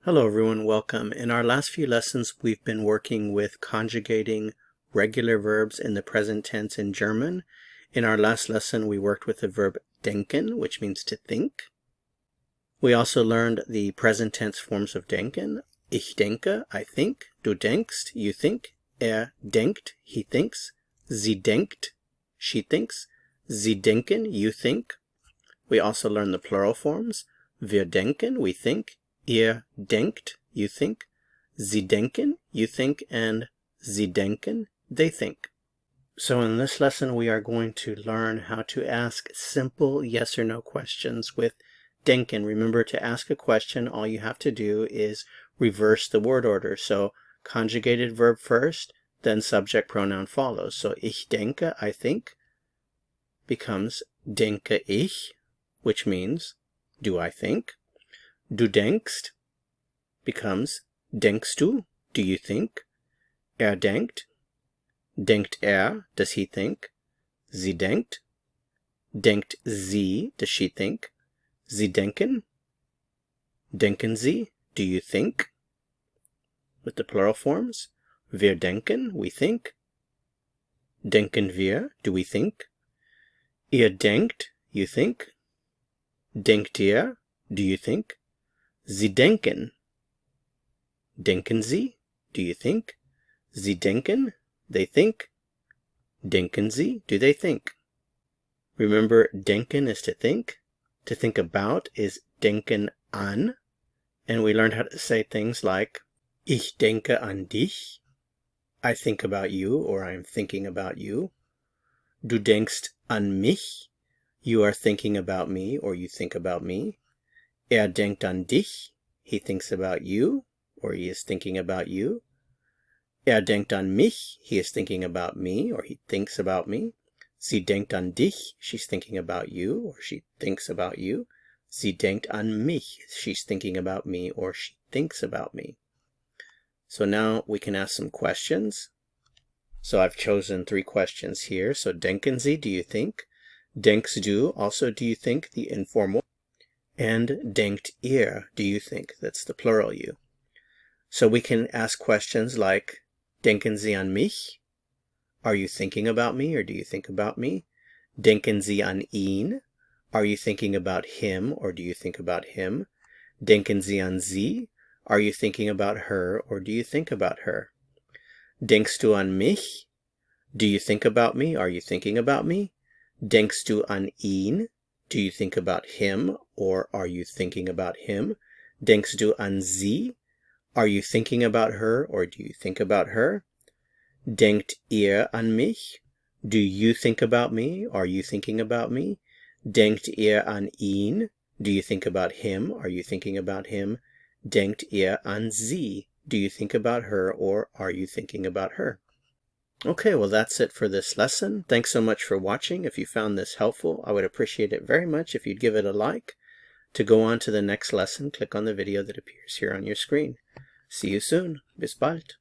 Hello everyone, welcome. In our last few lessons we've been working with conjugating regular verbs in the present tense in German. In our last lesson we worked with the verb denken, which means to think. We also learned the present tense forms of denken. Ich denke, I think. Du denkst, you think. Denkt, he thinks. Sie denkt, she thinks. Sie denken, you think. We also learned the plural forms. Wir denken, we think. Ihr denkt, you think. Sie denken, you think. And sie denken, they think. So in this lesson we are going to learn how to ask simple yes or no questions with denken. Remember, to ask a question, all you have to do is reverse the word order. So conjugated verb first, then subject pronoun follows. So ich denke, I think, becomes denke ich, which means do I think. Du denkst becomes denkst du, do you think. Denkt does he think. Sie denkt sie, does she think. Sie denken sie, do you think. With the plural forms, wir denken, we think. Denken wir, do we think. Ihr denkt, you think. Denkt ihr, do you think. Sie denken sie, do you think. Sie denken, they think. Denken sie, do they think. Remember, denken is to think. To think about is denken an. And we learned how to say things like ich denke an dich. I think about you, or I'm thinking about you. Du denkst an mich. You are thinking about me, or you think about me. Denkt an dich. He thinks about you, or he is thinking about you. Denkt an mich. He is thinking about me, or he thinks about me. Sie denkt an dich. She's thinking about you, or she thinks about you. Sie denkt an mich. She's thinking about me, or she thinks about me. So now we can ask some questions. So I've chosen 3 questions here. So denken Sie, do you think? Denkst du, also do you think, the informal. And denkt ihr, do you think? That's the plural you. So we can ask questions like, denken Sie an mich? Are you thinking about me, or do you think about me? Denken Sie an ihn? Are you thinking about him, or do you think about him? Denken Sie an sie? Are you thinking about her, or do you think about her? Denkst du an mich? Do you think about me? Are you thinking about me? Denkst du an ihn? Do you think about him, or are you thinking about him? Denkst du an sie? Are you thinking about her, or do you think about her? Denkt ihr an mich? Do you think about me? Are you thinking about me? Denkt ihr an ihn? Do you think about him? Are you thinking about him? Denkt ihr an sie? Do you think about her, or are you thinking about her? Okay, well that's it for this lesson. Thanks so much for watching. If you found this helpful, I would appreciate it very much if you'd give it a like. To go on to the next lesson, click on the video that appears here on your screen. See you soon. Bis bald.